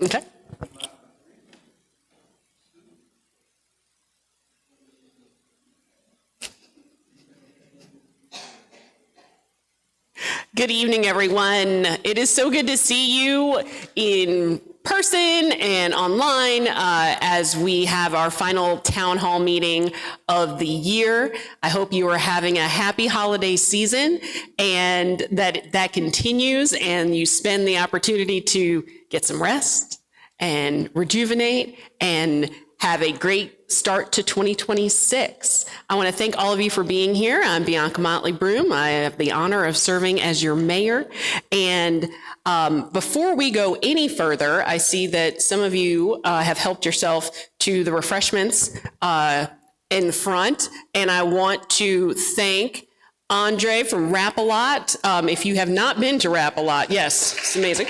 Okay. Good evening, everyone. It is so good to see you in person and online as we have our final town hall meeting of the year. I hope you are having a happy holiday season and that continues and you spend the opportunity to get some rest and rejuvenate and have a great start to 2026. I want to thank all of you for being here. I'm Bianca Motley Broom. I have the honor of serving as your mayor. And before we go any further, I see that some of you have helped yourself to the refreshments in front. And I want to thank Andre from Rap-A-Lot. If you have not been to Rap-A-Lot, yes, it's amazing.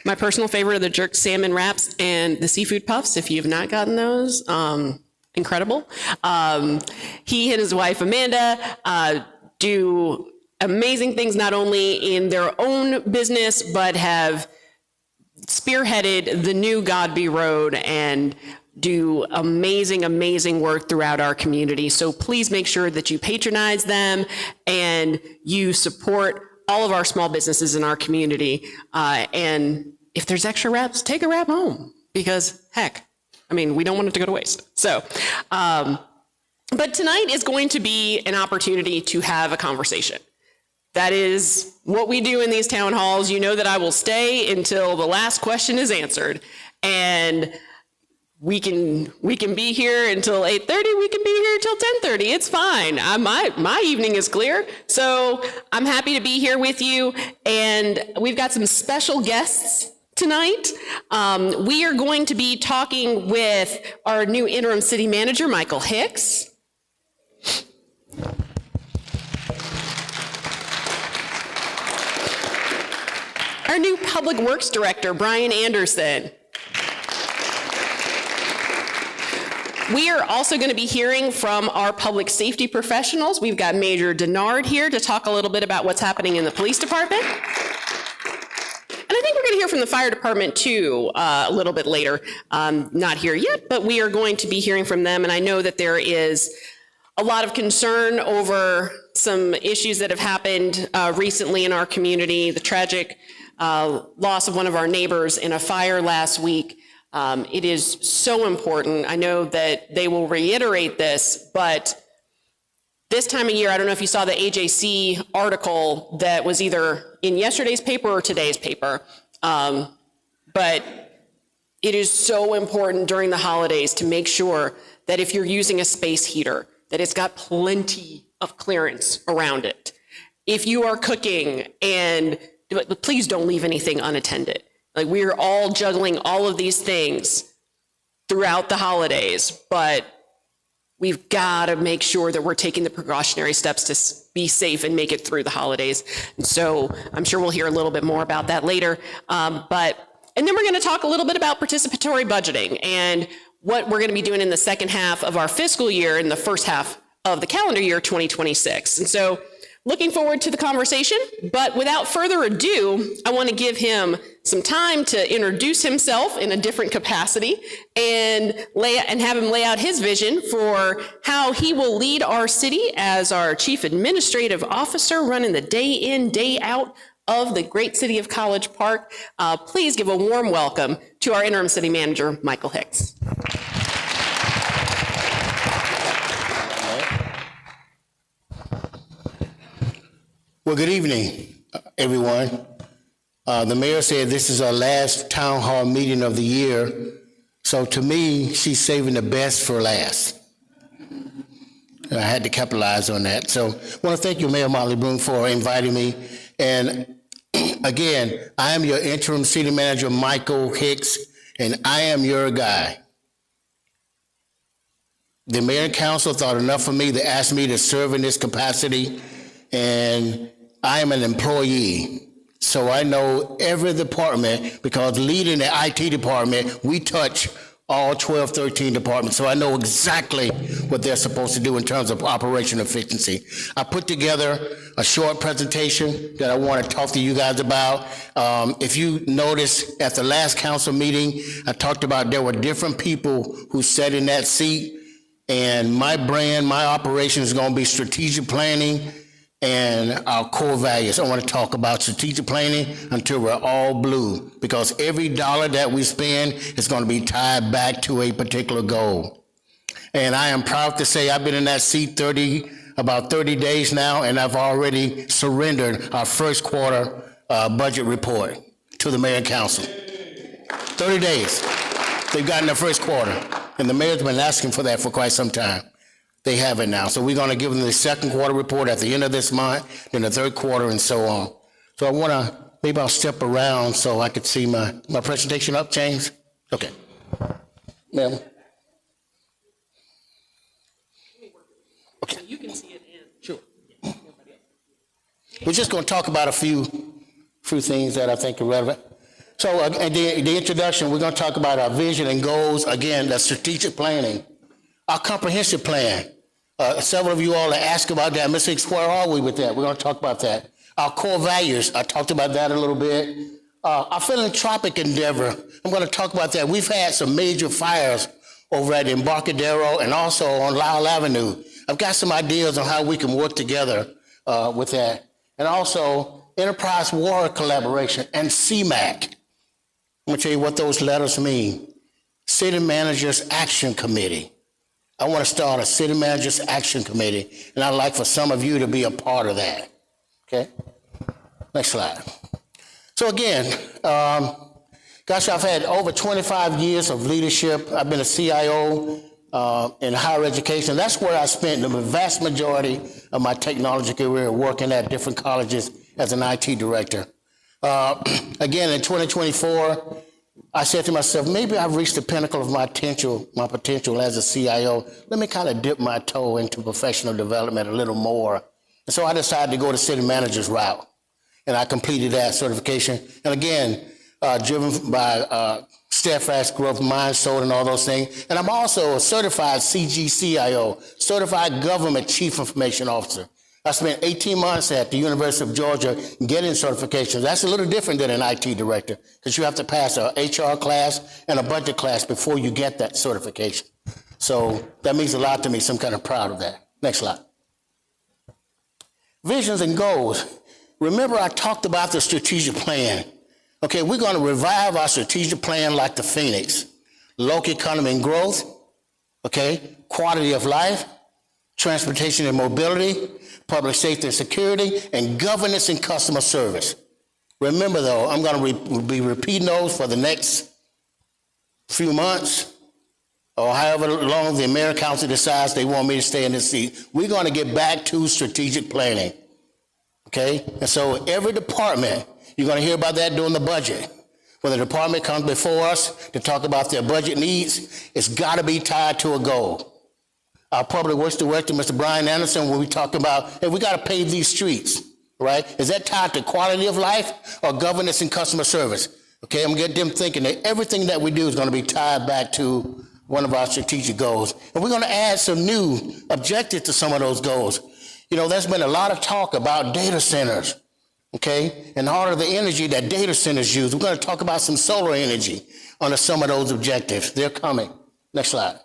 My personal favorite are the jerk salmon wraps and the seafood puffs. If you have not gotten those, incredible. He and his wife, Amanda, do amazing things, not only in their own business, but have spearheaded the new Godby Road and do amazing, amazing work throughout our community. So please make sure that you patronize them and you support all of our small businesses in our community. And if there's extra wraps, take a wrap home because heck, I mean, we don't want it to go to waste. So, but tonight is going to be an opportunity to have a conversation. That is what we do in these town halls. You know that I will stay until the last question is answered. And we can be here until 8:30. We can be here until 10:30. It's fine. My evening is clear. So I'm happy to be here with you. And we've got some special guests tonight. We are going to be talking with our new interim city manager, Michael Hicks. Our new public works director, Brian Anderson. We are also going to be hearing from our public safety professionals. We've got Major Denard here to talk a little bit about what's happening in the police department. And I think we're going to hear from the fire department too a little bit later. Not here yet, but we are going to be hearing from them. And I know that there is a lot of concern over some issues that have happened recently in our community. The tragic loss of one of our neighbors in a fire last week. It is so important. I know that they will reiterate this, but this time of year, I don't know if you saw the AJC article that was either in yesterday's paper or today's paper, but it is so important during the holidays to make sure that if you're using a space heater, that it's got plenty of clearance around it. If you are cooking, and please don't leave anything unattended. Like, we are all juggling all of these things throughout the holidays, but we've got to make sure that we're taking the precautionary steps to be safe and make it through the holidays. And so I'm sure we'll hear a little bit more about that later. And then we're going to talk a little bit about participatory budgeting and what we're going to be doing in the second half of our fiscal year and the first half of the calendar year 2026. And so looking forward to the conversation, but without further ado, I want to give him some time to introduce himself in a different capacity and have him lay out his vision for how he will lead our city as our Chief Administrative Officer, running the day in, day out of the great city of College Park. Please give a warm welcome to our interim city manager, Michael Hicks. Well, good evening, everyone. The mayor said this is our last town hall meeting of the year. So to me, she's saving the best for last. I had to capitalize on that. So I want to thank you, Mayor Motley Broom, for inviting me. And again, I am your interim city manager, Michael Hicks, and I am your guy. The mayor and council thought enough of me to ask me to serve in this capacity. And I am an employee, so I know every department, because leading the IT department, we touch all 12, 13 departments, so I know exactly what they're supposed to do in terms of operation efficiency. I put together a short presentation that I want to talk to you guys about. If you notice, at the last council meeting, I talked about there were different people who sat in that seat, and my brand, my operation is going to be strategic planning and our core values. I want to talk about strategic planning until we're all blue, because every dollar that we spend is going to be tied back to a particular goal. And I am proud to say I've been in that seat about 30 days now, and I've already surrendered our first quarter budget report to the mayor and council. 30 days. They've gotten their first quarter, and the mayor's been asking for that for quite some time. They have it now. So we're going to give them the second quarter report at the end of this month, then the third quarter, and so on. So I want to, maybe I'll step around so I could see my presentation up, James? Okay. Ma'am? Okay. You can see it in. Sure. We're just going to talk about a few things that I think are relevant. So in the introduction, we're going to talk about our vision and goals. Again, the strategic planning. Our comprehensive plan. Several of you all are asking about that. Mr. Hicks, where are we with that? We're going to talk about that. Our core values, I talked about that a little bit. Our philanthropic endeavor, I'm going to talk about that. We've had some major fires over at Embarcadero and also on Lyle Avenue. I've got some ideas on how we can work together with that. And also Enterprise Water Collaboration and CMAC. I'm going to tell you what those letters mean. City Managers Action Committee. I want to start a City Managers Action Committee, and I'd like for some of you to be a part of that. Okay? Next slide. So again, gosh, I've had over 25 years of leadership. I've been a CIO in higher education. That's where I spent the vast majority of my technology career, working at different colleges as an IT director. Again, in 2024, I said to myself, maybe I've reached the pinnacle of my potential as a CIO. Let me kind of dip my toe into professional development a little more. And so I decided to go the city manager's route. And I completed that certification. And again, driven by steadfast growth, mind, soul, and all those things. And I'm also a certified CGCIO, Certified Government Chief Information Officer. I spent 18 months at the University of Georgia getting certifications. That's a little different than an IT director, because you have to pass an HR class and a budget class before you get that certification. So that means a lot to me, so I'm kind of proud of that. Next slide. Visions and goals. Remember, I talked about the strategic plan. Okay, we're going to revive our strategic plan like the Phoenix. Local economy and growth, okay, quality of life, transportation and mobility, public safety and security, and governance and customer service. Remember, though, I'm going to be repeating those for the next few months, or however long the Mayor Council decides they want me to stay in this seat. We're going to get back to strategic planning, okay? And so every department, you're going to hear about that during the budget. When the department comes before us to talk about their budget needs, it's got to be tied to a goal. Our Public Works Director, Mr. Brian Anderson, when we talk about, hey, we got to pave these streets, right? Is that tied to quality of life or governance and customer service? Okay, I'm going to get them thinking that everything that we do is going to be tied back to one of our strategic goals. And we're going to add some new objectives to some of those goals. You know, there's been a lot of talk about data centers, okay, and all of the energy that data centers use. We're going to talk about some solar energy under some of those objectives. They're coming. Next slide.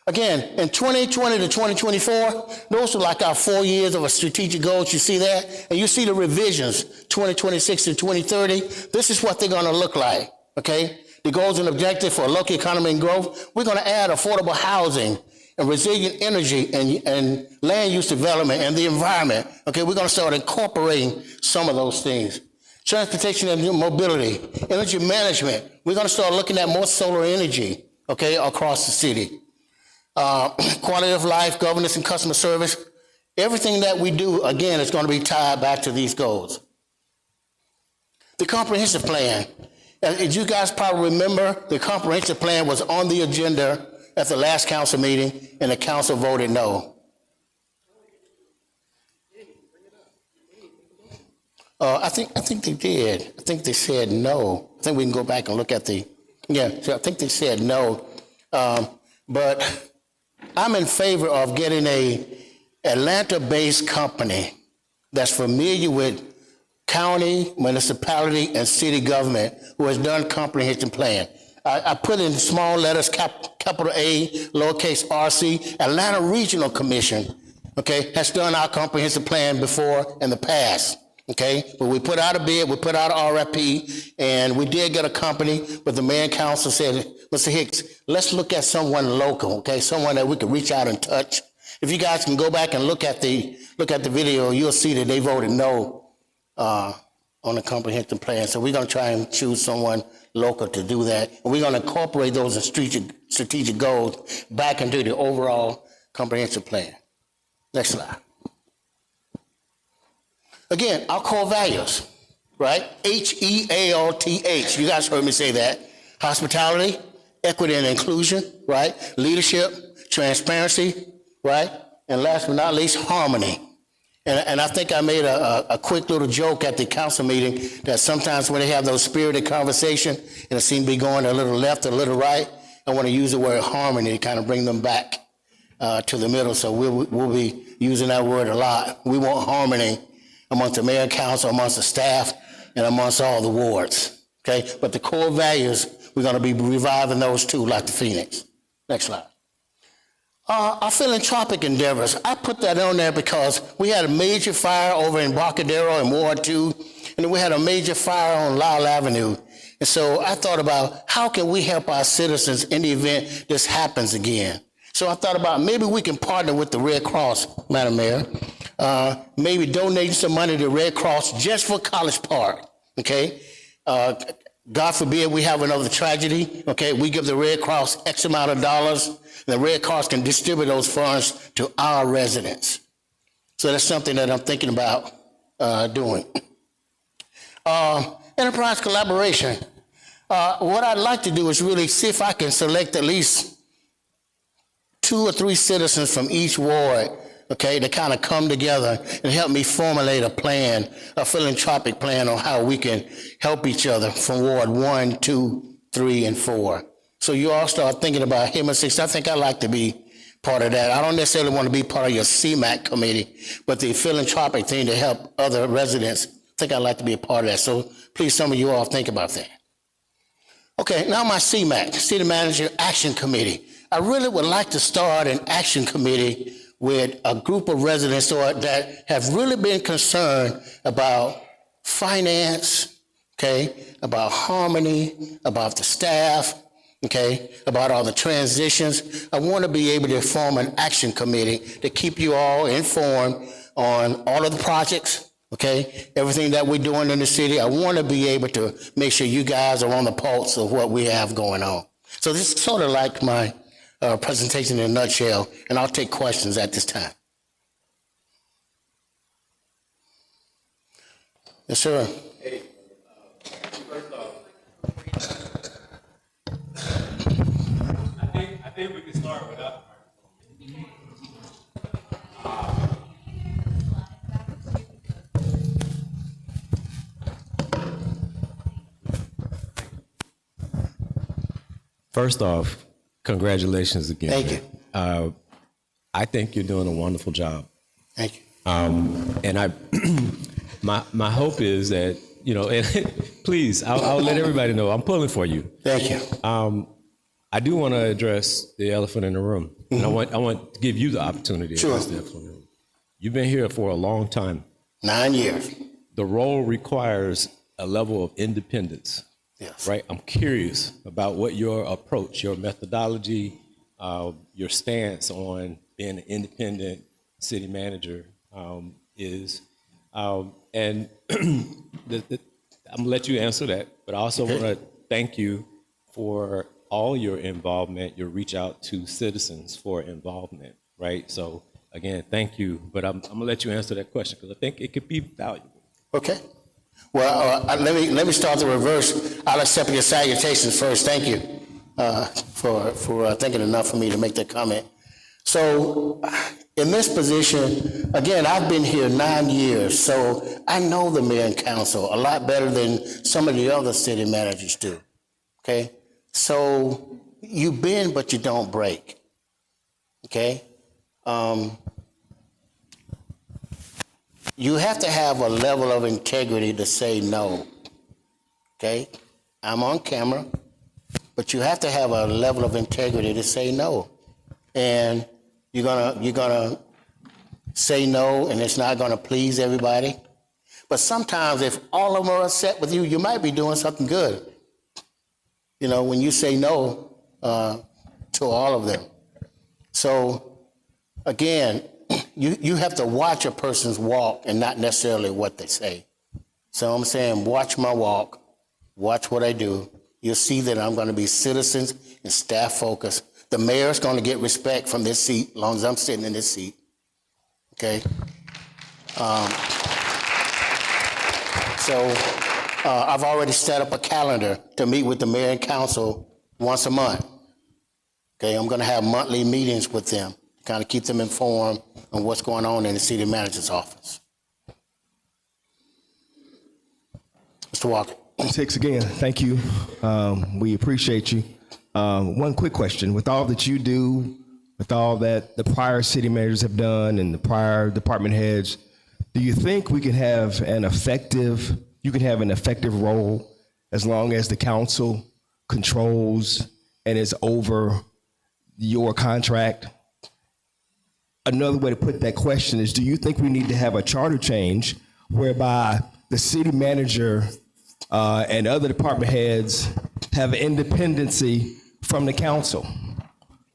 Again, in 2020 to 2024, those are like our 4 years of a strategic goals. You see that? And you see the revisions, 2026 to 2030. This is what they're going to look like, okay? The goals and objectives for local economy and growth. We're going to add affordable housing and resilient energy and land use development and the environment. Okay, we're going to start incorporating some of those things. Transportation and mobility, energy management. We're going to start looking at more solar energy, okay, across the city. Quality of life, governance, and customer service. Everything that we do, again, is going to be tied back to these goals. The comprehensive plan. As you guys probably remember, the comprehensive plan was on the agenda at the last council meeting, and the council voted no. I think they did. I think they said no. I think we can go back and look at the Yeah, so I think they said no. But I'm in favor of getting a Atlanta-based company that's familiar with county, municipality, and city government who has done comprehensive plan. I put in small letters, capital A, lowercase RC, Atlanta Regional Commission, okay, has done our comprehensive plan before in the past, okay? But we put out a bid, we put out an RFP, and we did get a company, but the mayor and council said, Mr. Hicks, let's look at someone local, okay, someone that we could reach out and touch. If you guys can go back and look at the video, you'll see that they voted no on the comprehensive plan. So we're going to try and choose someone local to do that. And we're going to incorporate those strategic goals back into the overall comprehensive plan. Next slide. Again, our core values, right? HEALTH. You guys heard me say that. Hospitality, equity and inclusion, right? Leadership, transparency, right? And last but not least, harmony. And I think I made a quick little joke at the council meeting that sometimes when they have those spirited conversations and it seems to be going a little left or a little right, I want to use the word harmony to kind of bring them back to the middle. So we'll be using that word a lot. We want harmony amongst the mayor and council, amongst the staff, and amongst all the wards. Okay, but the core values, we're going to be reviving those too, like the Phoenix. Next slide. Our philanthropic endeavors, I put that on there because we had a major fire over in Barcadero in Ward 2, and then we had a major fire on Lyle Avenue. And so I thought about how can we help our citizens in the event this happens again. So I thought about maybe we can partner with the Red Cross, Madam Mayor, maybe donating some money to Red Cross just for College Park, okay? God forbid we have another tragedy, okay? We give the Red Cross X amount of dollars. The Red Cross can distribute those funds to our residents. So that's something that I'm thinking about doing. Enterprise collaboration. What I'd like to do is really see if I can select at least 2 or 3 citizens from each ward, okay, to kind of come together and help me formulate a plan, a philanthropic plan on how we can help each other from Ward 1, 2, 3, and 4. So you all start thinking about HIMA 6. I think I'd like to be part of that. I don't necessarily want to be part of your CMAC committee, but the philanthropic thing to help other residents, I think I'd like to be a part of that. So please, some of you all think about that. Okay, now my CMAC, City Manager Action Committee. I really would like to start an action committee with a group of residents that have really been concerned about finance, okay, about harmony, about the staff, okay, about all the transitions. I want to be able to form an action committee to keep you all informed on all of the projects, okay, everything that we're doing in the city. I want to be able to make sure you guys are on the pulse of what we have going on. So this is sort of like my presentation in a nutshell, and I'll take questions at this time. Yes, sir. Hey, first off, I think we can start without the microphone. First off, congratulations again. Thank you. I think you're doing a wonderful job. Thank you. And I, my hope is that, you know, and please, I'll let everybody know I'm pulling for you. Thank you. I do want to address the elephant in the room. And I want to give you the opportunity to address the elephant in the room. You've been here for a long time. 9 years. The role requires a level of independence. Yes. Right? I'm curious about what your approach, your methodology, your stance on being an independent city manager is. And I'm gonna let you answer that, but I also want to thank you for all your involvement, your reach out to citizens for involvement, right? So again, thank you, but I'm gonna let you answer that question because I think it could be valuable. Okay. Well, let me start the reverse. I'll accept your salutations first. Thank you for thinking enough for me to make that comment. So in this position, again, I've been here 9 years, so I know the mayor and council a lot better than some of the other city managers do, okay? So you bend, but you don't break. Okay? You have to have a level of integrity to say no. Okay? I'm on camera, but you have to have a level of integrity to say no. And you're gonna say no, and it's not gonna please everybody. But sometimes if all of them are upset with you, you might be doing something good. You know, when you say no to all of them. So again, you have to watch a person's walk and not necessarily what they say. So I'm saying, watch my walk, watch what I do. You'll see that I'm going to be citizens and staff focused. The mayor's going to get respect from this seat as long as I'm sitting in this seat. Okay? I've already set up a calendar to meet with the mayor and council once a month. Okay, I'm going to have monthly meetings with them, kind of keep them informed on what's going on in the city manager's office. Mr. Walker. Ms. Hicks, again, thank you. We appreciate you. One quick question. With all that you do, with all that the prior city managers have done and the prior department heads, do you think we can have an effective role as long as the council controls and is over your contract? Another way to put that question is, do you think we need to have a charter change whereby the city manager and other department heads have independency from the council?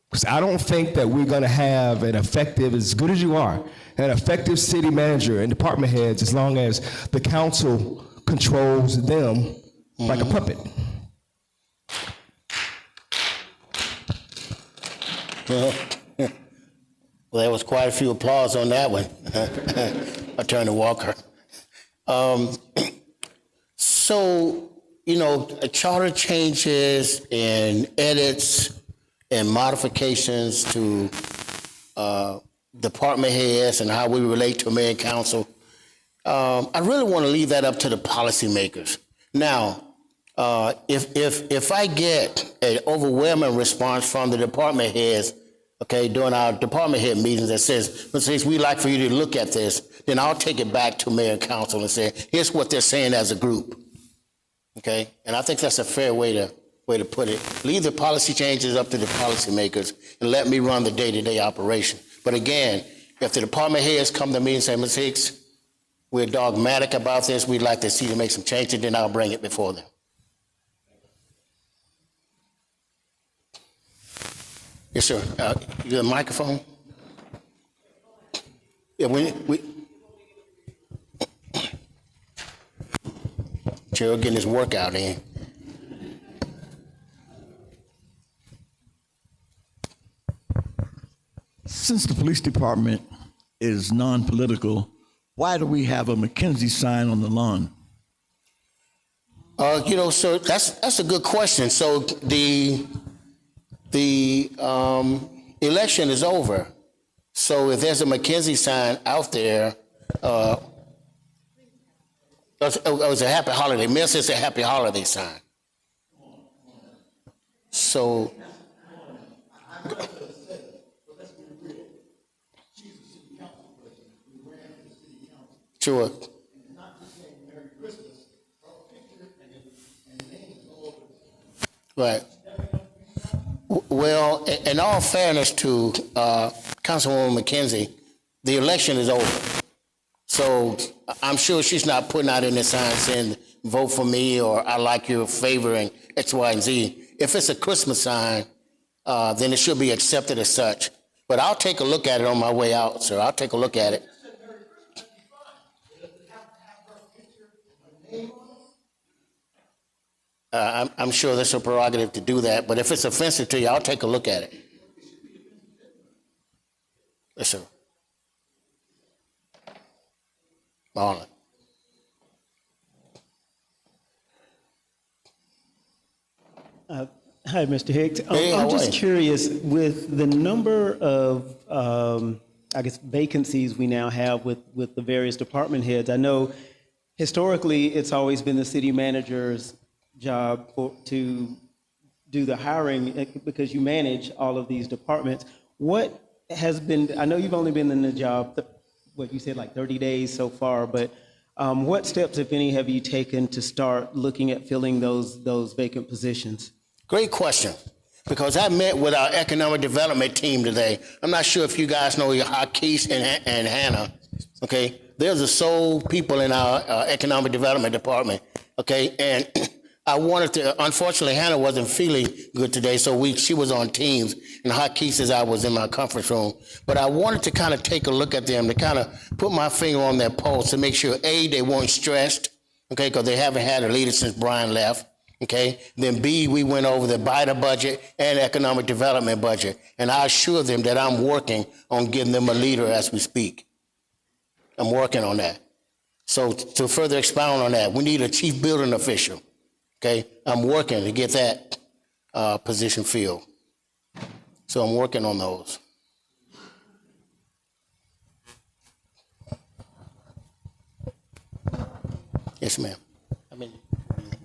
Because I don't think that we're going to have an effective, as good as you are, an effective city manager and department heads as long as the council controls them like a puppet. Well, there was quite a few applause on that one, Attorney Walker. So, you know, charter changes and edits and modifications to department heads and how we relate to mayor and council, I really want to leave that up to the policymakers. Now, if I get an overwhelming response from the department heads, okay, during our department head meetings that says, we'd like for you to look at this, then I'll take it back to mayor and council and say, here's what they're saying as a group, okay? And I think that's a fair way to put it. Leave the policy changes up to the policymakers and let me run the day-to-day operation. But again, if the department heads come to me and say, Ms. Hicks, we're dogmatic about this, we'd like to see you make some changes, then I'll bring it before them. Yes, sir. You got a microphone? Yeah, we Gerald getting his workout in. Since the police department is non-political, why do we have a McKinsey sign on the lawn? You know, so that's a good question. So the election is over. So if there's a McKinsey sign out there, it was a happy holiday. Mayor says a happy holiday sign. So. Sure. Right. Well, in all fairness to Councilwoman McKenzie, the election is over. So I'm sure she's not putting out any sign saying, vote for me, or I like you, favoring X, Y, and Z. If it's a Christmas sign, then it should be accepted as such. But I'll take a look at it on my way out, sir. I'll take a look at it. I'm sure that's a prerogative to do that, but if it's offensive to you, I'll take a look at it. Yes, sir. Marlon. Hi, Mr. Hicks. Hey, I'm how are just you? curious, with the number of, I guess, vacancies we now have with the various department heads, I know historically it's always been the city manager's job to do the hiring because you manage all of these departments. What has been, I know you've only been in the job, what you said, like 30 days so far, but what steps, if any, have you taken to start looking at filling those vacant positions? Great question, because I met with our economic development team today. I'm not sure if you guys know Hakees and Hannah, okay? They're the sole people in our economic development department, okay? And I wanted to, unfortunately, Hannah wasn't feeling good today, so she was on Teams, and Hakees says I was in my conference room. But I wanted to kind of take a look at them, to kind of put my finger on their pulse to make sure, A, they weren't stressed, okay, because they haven't had a leader since Brian left, okay? Then B, we went over the BIDA budget and economic development budget, and I assure them that I'm working on getting them a leader as we speak. I'm working on that. So to further expound on that, we need a chief building official. Okay, I'm working to get that position filled. So I'm working on those. Yes, ma'am.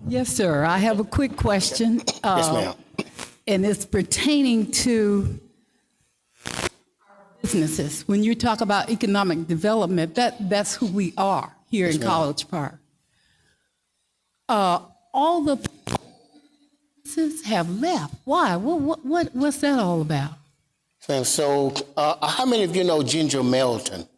Yes, sir. I have a quick question. Yes, ma'am. And it's pertaining to our businesses. When you talk about economic development, that's who we are here in ma'am. College Park. All the businesses have left. Why? What's that all about? Ma'am, so how many of you know Ginger Melton?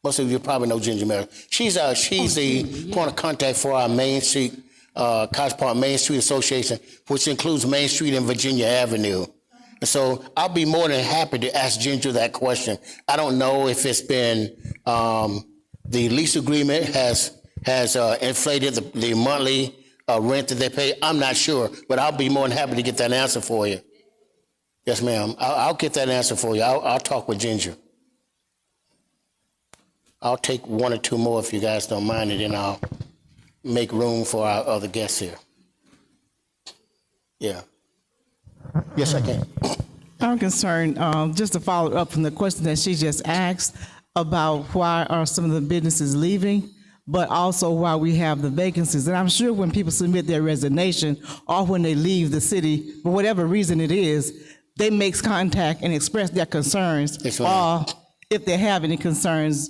Most of you probably know Ginger Melton. She's the point of contact for our Main Street, College Park Main Street Association, which includes Main Street and Virginia Avenue. And so I'll be more than happy to ask Ginger that question. I don't know if it's been, the lease agreement has inflated the monthly rent that they pay. I'm not sure, but I'll be more than happy to get that answer for you. Yes, ma'am. I'll get that answer for you. I'll talk with Ginger. I'll take one or two more if you guys don't mind, and then I'll make room for our other guests here. Yeah. Yes, I can. I'm concerned, just to follow up from the question that she just asked about why are some of the businesses leaving, but also why we have the vacancies. And I'm sure when people submit their resignation or when they leave the city, for whatever reason it is, they make contact and express their concerns, Yes, ma'am. or if they have any concerns,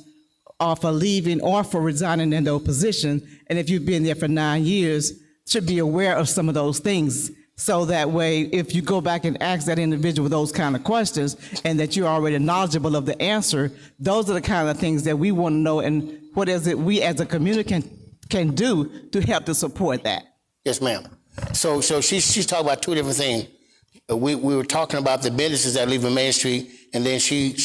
or for leaving or for resigning in their position. And if you've been there for 9 years, should be aware of some of those things. So that way, if you go back and ask that individual those kind of questions and that you're already knowledgeable of the answer, those are the kind of things that we want to know, and what is it we as a community can do to help to support that. Yes, ma'am. So she's talking about two different things. We were talking about the businesses that leave in Main Street, and then she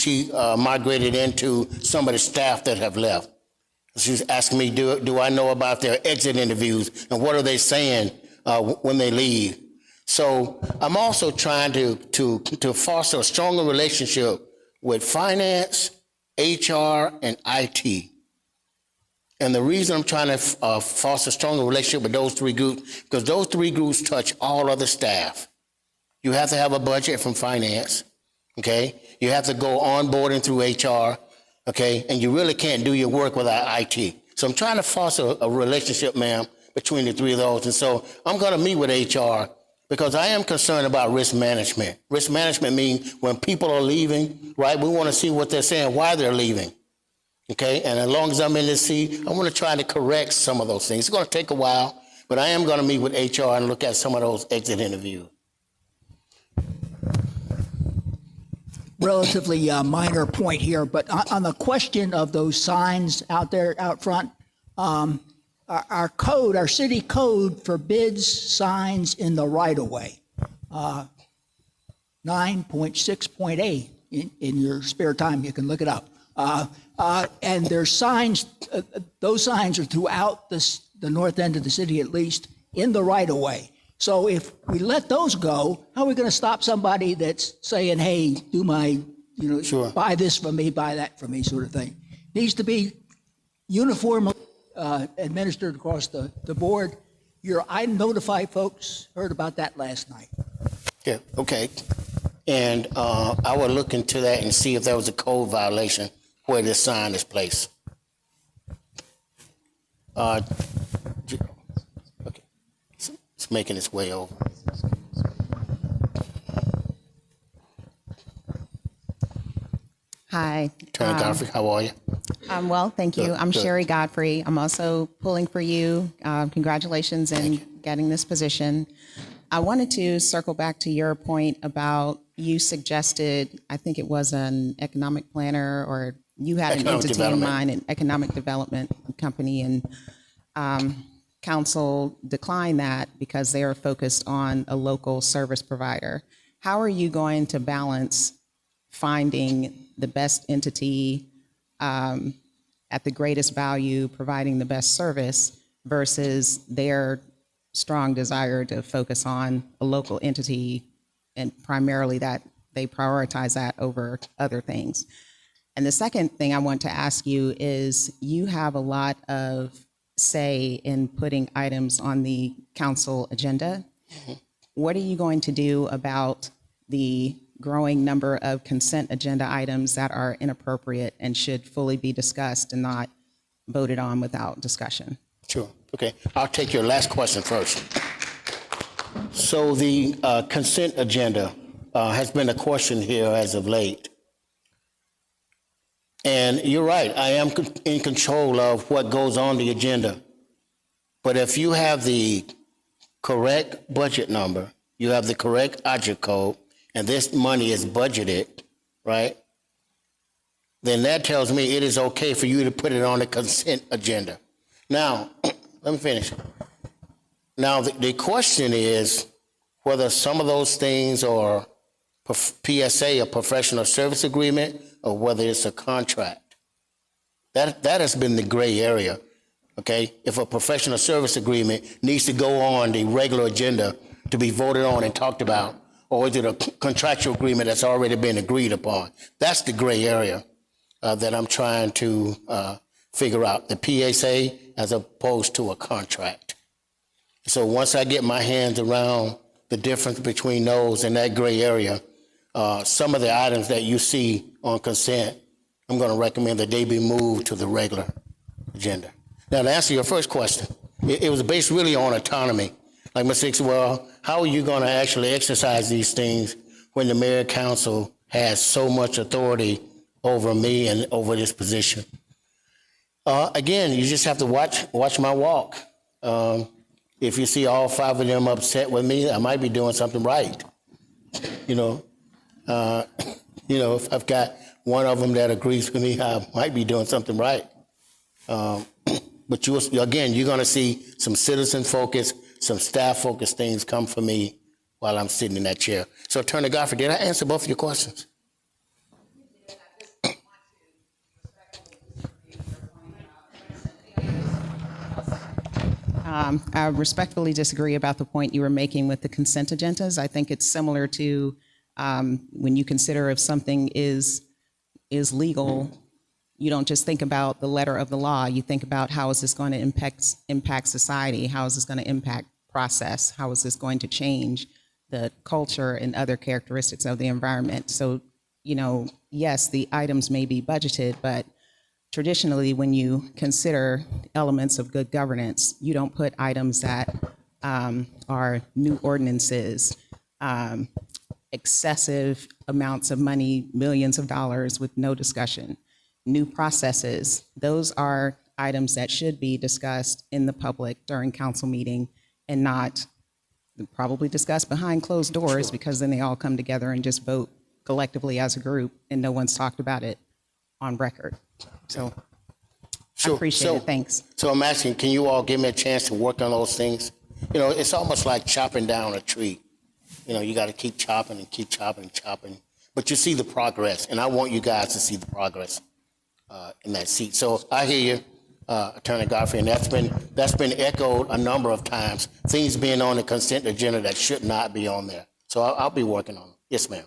migrated into some of the staff that have left. She's asking me, do I know about their exit interviews and what are they saying when they leave? So I'm also trying to foster a stronger relationship with finance, HR, and IT. And the reason I'm trying to foster a stronger relationship with those three groups, because those three groups touch all other staff. You have to have a budget from finance, okay? You have to go onboarding through HR, okay? And you really can't do your work without IT. So I'm trying to foster a relationship, ma'am, between the three of those. And so I'm gonna meet with HR because I am concerned about risk management. Risk management means when people are leaving, right, we wanna see what they're saying, why they're leaving, okay? And as long as I'm in this seat, I wanna try to correct some of those things. It's gonna take a while, but I am gonna meet with HR and look at some of those exit interviews. Relatively minor point here, but on the question of those signs out there out front, our code, our city code forbids signs in the right of way. 9.6.8 in your spare time, you can look it up. And there's signs, those signs are throughout the north end of the city at least, in the right of way. So if we let those go, how are we going to stop somebody that's saying, hey, do my, Sure. buy this from me, buy that from me, sort of thing? Needs to be uniformly administered across the board. I notify folks, heard about that last night. Yeah, okay. And I will look into that and see if there was a code violation where this sign is placed. Okay. It's making its way over. Hi. Attorney Godfrey, how are you? I'm well, thank you. Good, I'm good. Sherry Godfrey. I'm also pulling for you. Congratulations in getting this position. I wanted to circle back to your point about you suggested, I think it was an economic planner, or you had an Economic entity in development. mind, an economic development company, and council declined that because they are focused on a local service provider. How are you going to balance finding the best entity at the greatest value, providing the best service, versus their strong desire to focus on a local entity, and primarily that they prioritize that over other things? And the second thing I want to ask you is, you have a lot of say in putting items on the council agenda. What are you going to do about the growing number of consent agenda items that are inappropriate and should fully be discussed and not voted on without discussion? Sure. Okay. I'll take your last question first. So the consent agenda has been a question here as of late. And you're right, I am in control of what goes on the agenda. But if you have the correct budget number, you have the correct object code, and this money is budgeted, right? Then that tells me it is okay for you to put it on the consent agenda. Now, let me finish. Now, the question is whether some of those things are PSA, a professional service agreement, or whether it's a contract. That has been the gray area, okay? If a professional service agreement needs to go on the regular agenda to be voted on and talked about, or is it a contractual agreement that's already been agreed upon? That's the gray area that I'm trying to figure out, the PSA as opposed to a contract. So once I get my hands around the difference between those and that gray area, some of the items that you see on consent, I'm going to recommend that they be moved to the regular agenda. Now, to answer your first question, it was based really on autonomy. Like Ms. Hicks, well, how are you going to actually exercise these things when the mayor council has so much authority over me and over this position? Again, you just have to watch my walk. If you see all 5 of them upset with me, I might be doing something right. If I've got one of them that agrees with me, I might be doing something right. But you're going to see some citizen-focused, some staff-focused things come from me while I'm sitting in that chair. So, Attorney Godfrey, did I answer both of your questions? I respectfully disagree about the point you were making with the consent agendas. I think it's similar to when you consider if something is legal, you don't just think about the letter of the law. You think about, how is this going to impact society? How is this going to impact process? How is this going to change the culture and other characteristics of the environment? So, yes, the items may be budgeted, but traditionally, when you consider elements of good governance, you don't put items that are new ordinances, excessive amounts of money, millions of dollars with no discussion, new processes. Those are items that should be discussed in the public during council meeting and not probably discussed behind closed doors, because then they all come together and just vote collectively as a group and no one's talked about it on record. So I appreciate it. Thanks. So I'm asking, can you all give me a chance to work on those things? It's almost like chopping down a tree. You got to keep chopping and keep chopping and chopping. But you see the progress, and I want you guys to see the progress in that seat. So I hear you, Attorney Godfrey, and that's been echoed a number of times, things being on the consent agenda that should not be on there. So I'll be working on it. Yes, ma'am.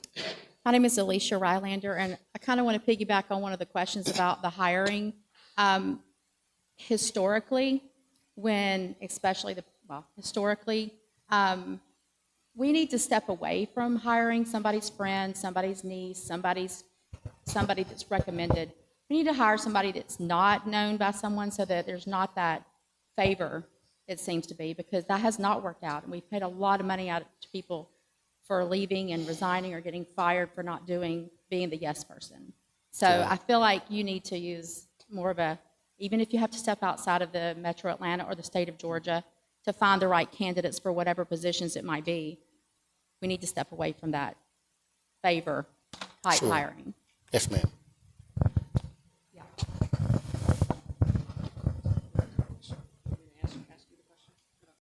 My name is Alicia Rylander, and I kind of want to piggyback on one of the questions about the hiring. Historically, we need to step away from hiring somebody's friend, somebody's niece, somebody that's recommended. We need to hire somebody that's not known by someone, so that there's not that favor, it seems to be, because that has not worked out. And we've paid a lot of money out to people for leaving and resigning or getting fired for not being the yes person. So I feel like you need to use more of a, even if you have to step outside of the metro Atlanta or the state of Georgia to find the right candidates for whatever positions it might be, we need to step away from that favor type Sure. hiring. Yes, ma'am.